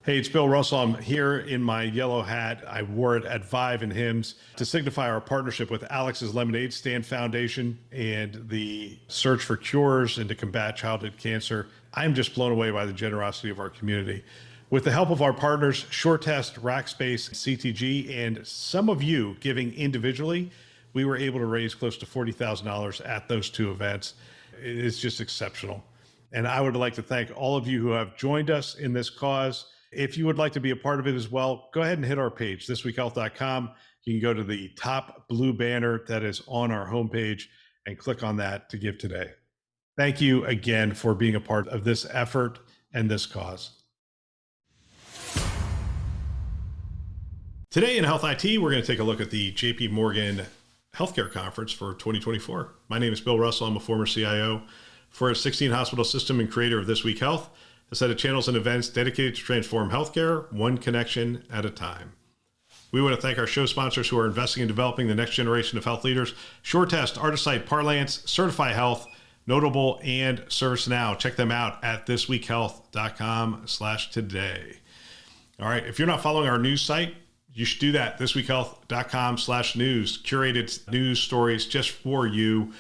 Hey, it's Bill Russell. I'm here in my yellow hat. I wore it at Vive and Hims to signify our partnership with Alex's Lemonade Stand Foundation and the search for cures and to combat childhood cancer. I'm just blown away by the generosity of our community. With the help of our partners, SureTest, Rackspace, CTG, and some of you giving individually, we were able to raise close to $40,000 at those two events. It is just exceptional. And I would like to thank all of you who have joined us in this cause. If you would like to be a part of it as well, go ahead and hit our page, thisweekhealth.com. You can go to the top blue banner that is on our homepage and click on that to give today. Thank you again for being a part of this effort and this cause. Today in Health IT, we're going to take a look at the JP Morgan Healthcare Conference for 2024. My name is Bill Russell. I'm a former CIO for a 16 hospital system and creator of This Week Health, a set of channels and events dedicated to transform healthcare, one connection at a time. We want to thank our show sponsors who are investing in developing the next generation of health leaders: SureTest, Artisight, Parlance, Certify Health, Notable, and ServiceNow. Check them out at thisweekhealth.com/today. All right, if you're not following our news site, you should do that. thisweekhealth.com/news, curated news stories just for you.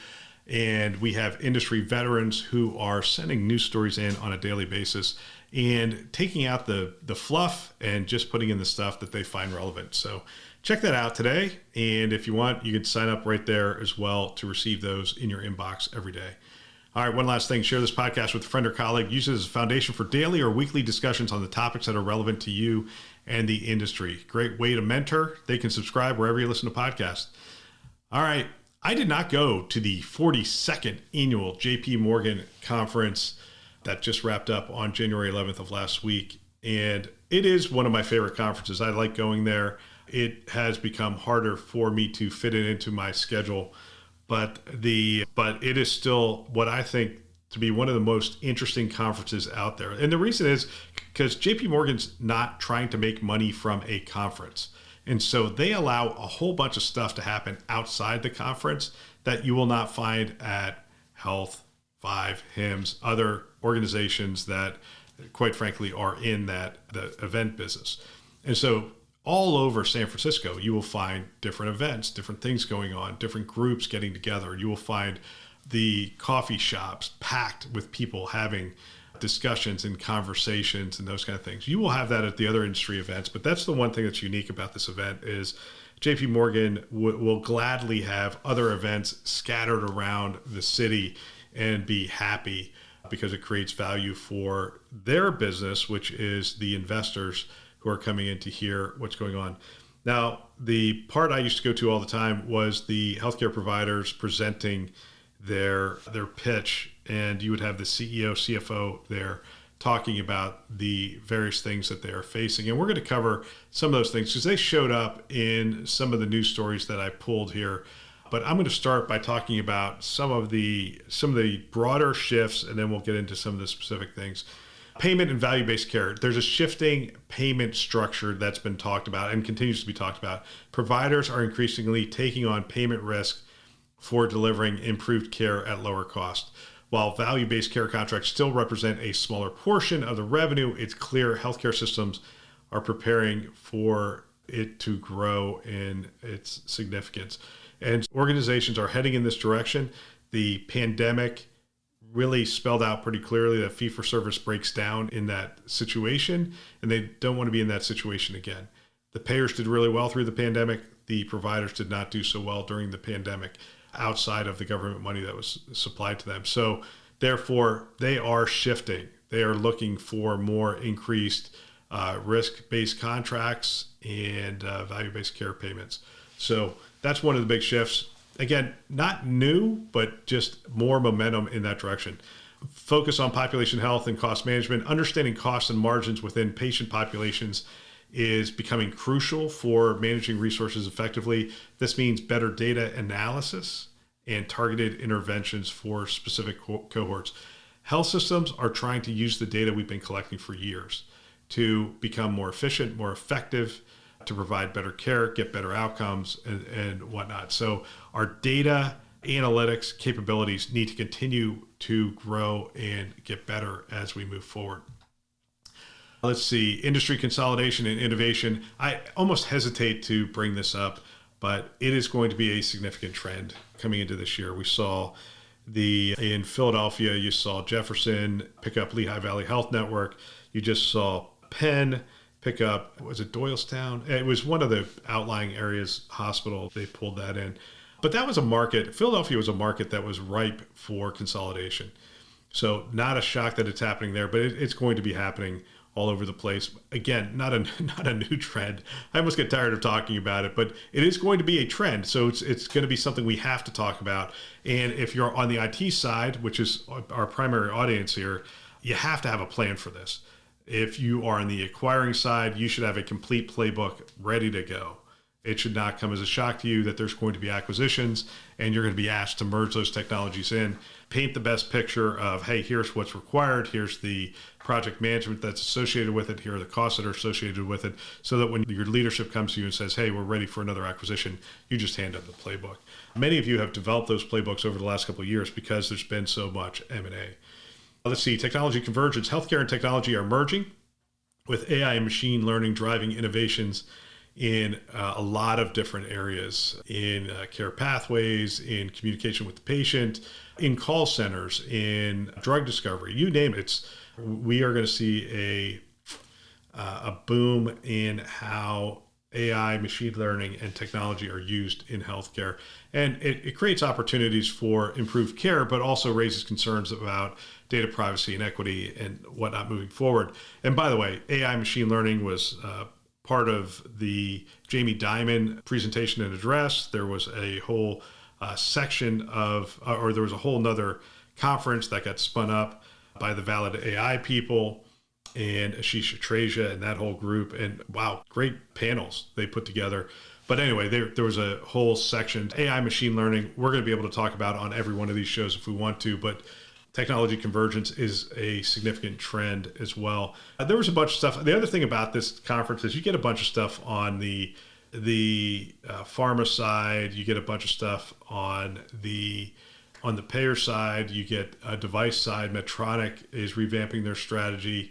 And we have industry veterans who are sending news stories in on a daily basis and taking out the fluff and just putting in the stuff that they find relevant. So check that out today. And if you want, you can sign up right there as well to receive those in your inbox every day. All right, one last thing. Share this podcast with a friend or colleague. Use it as a foundation for daily or weekly discussions on the topics that are relevant to you and the industry. Great way to mentor. They can subscribe wherever you listen to podcasts. All right. I did not go to the 42nd annual JP Morgan conference that just wrapped up on January 11th of last week. And it is one of my favorite conferences. I like going there. It has become harder for me to fit it into my schedule, but it is still what I think to be one of the most interesting conferences out there. And the reason is because JP Morgan's not trying to make money from a conference. And so they allow a whole bunch of stuff to happen outside the conference that you will not find at Health, Vive, Hims, other organizations that, quite frankly, are in the event business. And so all over San Francisco, you will find different events, different things going on, different groups getting together. You will find the coffee shops packed with people having discussions and conversations and those kind of things. You will have that at the other industry events, but that's the one thing that's unique about this event is JP Morgan will gladly have other events scattered around the city and be happy because it creates value for their business, which is the investors who are coming in to hear what's going on. Now, the part I used to go to all the time was the healthcare providers presenting their pitch, and you would have the CEO, CFO there talking about the various things that they are facing. And we're going to cover some of those things because they showed up in some of the news stories that I pulled here. But I'm going to start by talking about some of the broader shifts, and then we'll get into some of the specific things. Payment and value-based care. There's a shifting payment structure that's been talked about and continues to be talked about. Providers are increasingly taking on payment risk for delivering improved care at lower cost. While value-based care contracts still represent a smaller portion of the revenue, it's clear healthcare systems are preparing for it to grow in its significance. And organizations are heading in this direction. The pandemic really spelled out pretty clearly that fee-for-service breaks down in that situation, and they don't want to be in that situation again. The payers did really well through the pandemic. The providers did not do so well during the pandemic, outside of the government money that was supplied to them. So therefore, they are shifting. They are looking for more increased risk-based contracts and value-based care payments. So that's one of the big shifts. Again, not new, but just more momentum in that direction. Focus on population health and cost management. Understanding costs and margins within patient populations is becoming crucial for managing resources effectively. This means better data analysis and targeted interventions for specific cohorts. Health systems are trying to use the data we've been collecting for years to become more efficient, more effective, to provide better care, get better outcomes, and whatnot. So our data analytics capabilities need to continue to grow and get better as we move forward. Let's see, industry consolidation and innovation. I almost hesitate to bring this up, but it is going to be a significant trend coming into this year. We saw in Philadelphia, you saw Jefferson pick up Lehigh Valley Health Network. You just saw Penn pick up, was it Doylestown? It was one of the outlying areas hospital. They pulled that in. But that was a market, Philadelphia was a market that was ripe for consolidation. So not a shock that it's happening there, but it's going to be happening all over the place. Again, not a new trend. I almost get tired of talking about it, but it is going to be a trend. So it's going to be something we have to talk about. And if you're on the IT side, which is our primary audience here, you have to have a plan for this. If you are on the acquiring side, you should have a complete playbook ready to go. It should not come as a shock to you that there's going to be acquisitions and you're going to be asked to merge those technologies in. Paint the best picture of, hey, here's what's required. Here's the project management that's associated with it. Here are the costs that are associated with it. So that when your leadership comes to you and says, hey, we're ready for another acquisition, you just hand them the playbook. Many of you have developed those playbooks over the last couple of years because there's been so much M&A. Let's see, technology convergence. Healthcare and technology are merging with AI and machine learning driving innovations in a lot of different areas, in care pathways, in communication with the patient, in call centers, in drug discovery, you name it. We are going to see a boom in how AI, machine learning, and technology are used in healthcare. And it creates opportunities for improved care, but also raises concerns about data privacy and equity and whatnot moving forward. And by the way, AI machine learning was part of the Jamie Dimon presentation and address. There was a whole section or there was a whole nother conference that got spun up by the Valid AI people and Ashish Atreja and that whole group. And wow, great panels they put together. But anyway, there was a whole section, AI machine learning, we're going to be able to talk about on every one of these shows if we want to, but technology convergence is a significant trend as well. There was a bunch of stuff. The other thing about this conference is you get a bunch of stuff on the pharma side. You get a bunch of stuff on the payer side. You get a device side. Medtronic is revamping their strategy,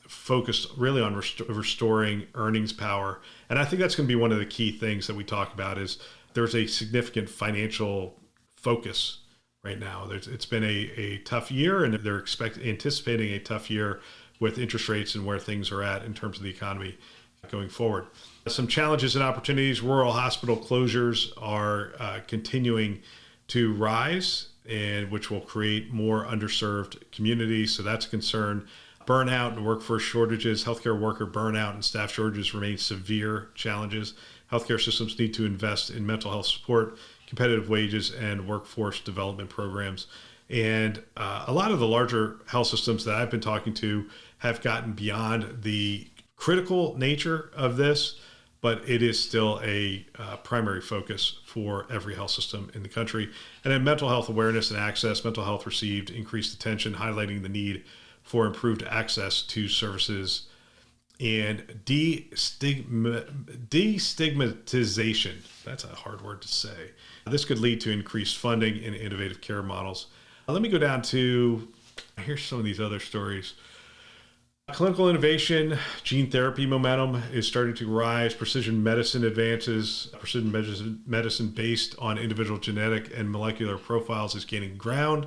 focused really on restoring earnings power. And I think that's going to be one of the key things that we talk about is there's a significant financial focus right now. It's been a tough year, and they're anticipating a tough year with interest rates and where things are at in terms of the economy going forward. Some challenges and opportunities. Rural hospital closures are continuing to rise, and which will create more underserved communities. So that's a concern. Burnout and workforce shortages, healthcare worker burnout and staff shortages remain severe challenges. Healthcare systems need to invest in mental health support, competitive wages, and workforce development programs. And a lot of the larger health systems that I've been talking to have gotten beyond the critical nature of this, but it is still a primary focus for every health system in the country. And then mental health awareness and access. Mental health received increased attention, highlighting the need for improved access to services and destigmatization. That's a hard word to say. This could lead to increased funding in innovative care models. Let me go down to, here's some of these other stories. Clinical innovation, gene therapy momentum is starting to rise. Precision medicine advances. Precision medicine based on individual genetic and molecular profiles is gaining ground,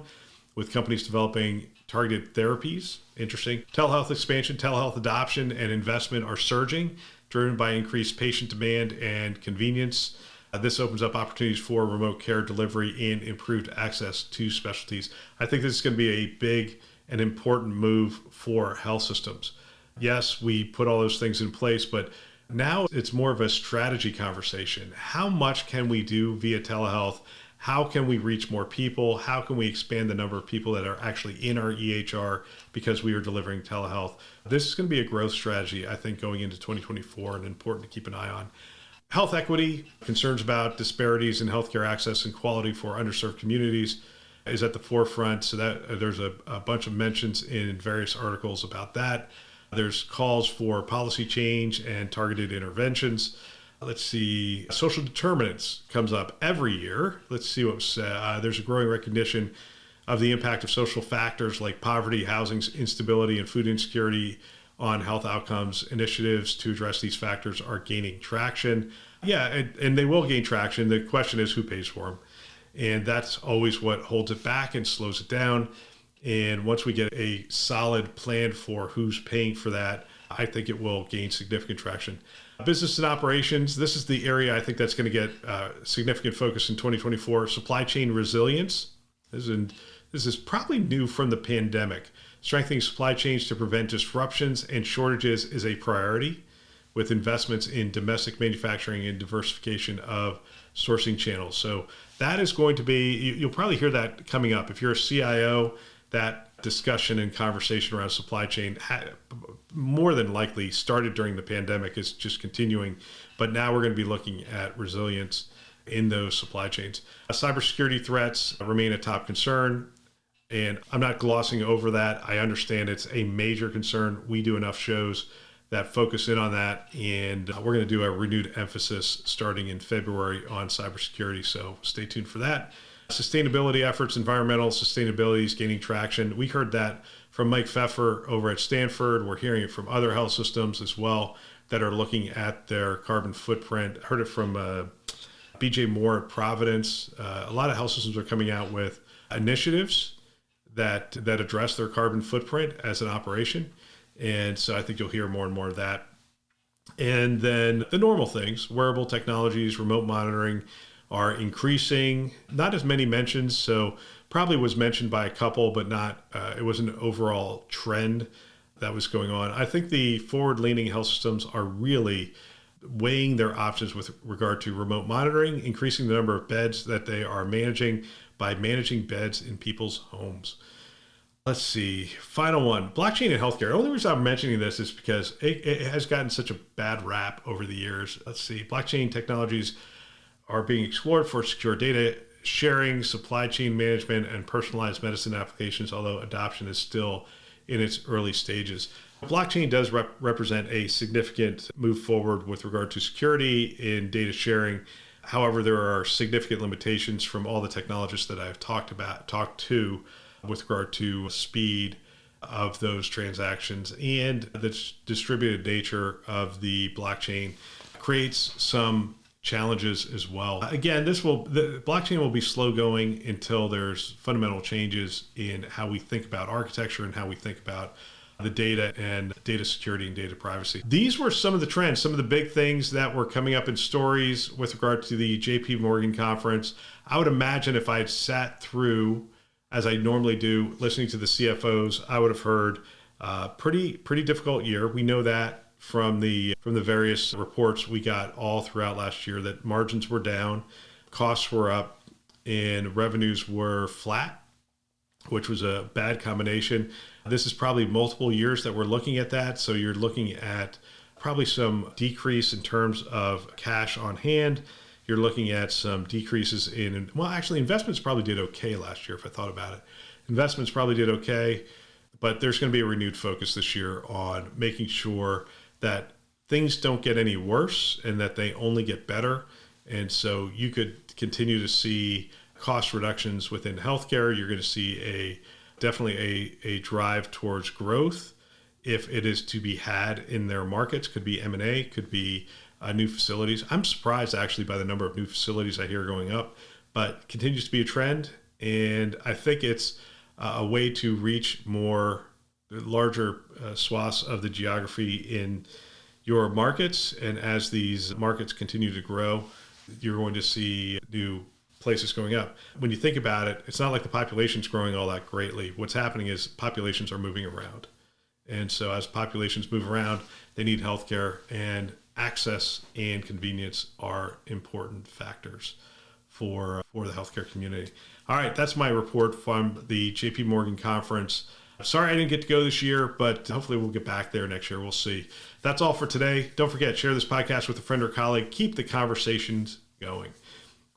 with companies developing targeted therapies. Interesting. Telehealth expansion, telehealth adoption, and investment are surging, driven by increased patient demand and convenience. This opens up opportunities for remote care delivery and improved access to specialties. I think this is going to be a big and important move for health systems. Yes, we put all those things in place, but now it's more of a strategy conversation. How much can we do via telehealth? How can we reach more people? How can we expand the number of people that are actually in our EHR because we are delivering telehealth? This is going to be a growth strategy, I think, going into 2024 and important to keep an eye on. Health equity, concerns about disparities in healthcare access and quality for underserved communities is at the forefront. So that there's a bunch of mentions in various articles about that. There's calls for policy change and targeted interventions. Let's see, social determinants comes up every year. Let's see what there's a growing recognition of the impact of social factors like poverty, housing instability, and food insecurity on health outcomes initiatives to address these factors are gaining traction. Yeah, and they will gain traction. The question is who pays for them. And that's always what holds it back and slows it down. And once we get a solid plan for who's paying for that, I think it will gain significant traction. Business and operations, this is the area I think that's going to get significant focus in 2024. Supply chain resilience. This is probably new from the pandemic. Strengthening supply chains to prevent disruptions and shortages is a priority, with investments in domestic manufacturing and diversification of sourcing channels. So that is going to be, you'll probably hear that coming up. If you're a CIO, that discussion and conversation around supply chain more than likely started during the pandemic, is just continuing. But now we're going to be looking at resilience in those supply chains. Cybersecurity threats remain a top concern, and I'm not glossing over that. I understand it's a major concern. We do enough shows that focus in on that, and we're going to do a renewed emphasis starting in February on cybersecurity, so stay tuned for that. Sustainability efforts, environmental sustainability is gaining traction. We heard that from Mike Pfeffer over at Stanford. We're hearing it from other health systems as well that are looking at their carbon footprint. Heard it from BJ Moore at Providence. A lot of health systems are coming out with initiatives that address their carbon footprint as an operation. And so I think you'll hear more and more of that. And then the normal things, wearable technologies, remote monitoring are increasing. Not as many mentions, so probably was mentioned by a couple, but not, it was an overall trend that was going on. I think the forward-leaning health systems are really weighing their options with regard to remote monitoring, increasing the number of beds that they are managing by managing beds in people's homes. Let's see. Final one, blockchain in healthcare. The only reason I'm mentioning this is because it has gotten such a bad rap over the years. Let's see. Blockchain technologies are being explored for secure data sharing, supply chain management, and personalized medicine applications, although adoption is still in its early stages. Blockchain does represent a significant move forward with regard to security in data sharing. However, there are significant limitations from all the technologists that I've talked to with regard to speed of those transactions, and the distributed nature of the blockchain creates some challenges as well. Again, the blockchain will be slow going until there's fundamental changes in how we think about architecture and how we think about the data and data security and data privacy. These were some of the trends, some of the big things that were coming up in stories with regard to the JP Morgan conference. I would imagine if I had sat through, as I normally do, listening to the CFOs, I would have heard pretty difficult year. We know that from the various reports we got all throughout last year, that margins were down, costs were up, and revenues were flat, which was a bad combination. This is probably multiple years that we're looking at that. So you're looking at probably some decrease in terms of cash on hand. You're looking at some decreases in, well, actually investments probably did okay last year if I thought about it. Investments probably did okay, but there's going to be a renewed focus this year on making sure that things don't get any worse and that they only get better. And so you could continue to see cost reductions within healthcare. You're going to see definitely a drive towards growth if it is to be had in their markets. Could be M&A, could be new facilities. I'm surprised actually by the number of new facilities I hear going up, but continues to be a trend. And I think it's a way to reach larger swaths of the geography in your markets. And as these markets continue to grow, you're going to see new places going up. When you think about it, it's not like the population's growing all that greatly. What's happening is populations are moving around. And so as populations move around, they need healthcare, and access and convenience are important factors for the healthcare community. All right, that's my report from the JP Morgan conference. Sorry I didn't get to go this year, but hopefully we'll get back there next year. We'll see. That's all for today. Don't forget, share this podcast with a friend or colleague. Keep the conversations going.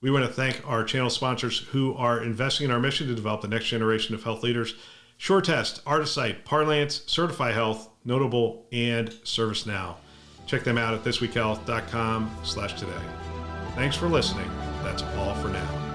We want to thank our channel sponsors who are investing in our mission to develop the next generation of health leaders: SureTest, Artisight, Parlance, Certify Health, Notable, and ServiceNow. Check them out at thisweekhealth.com/today. Thanks for listening. That's all for now.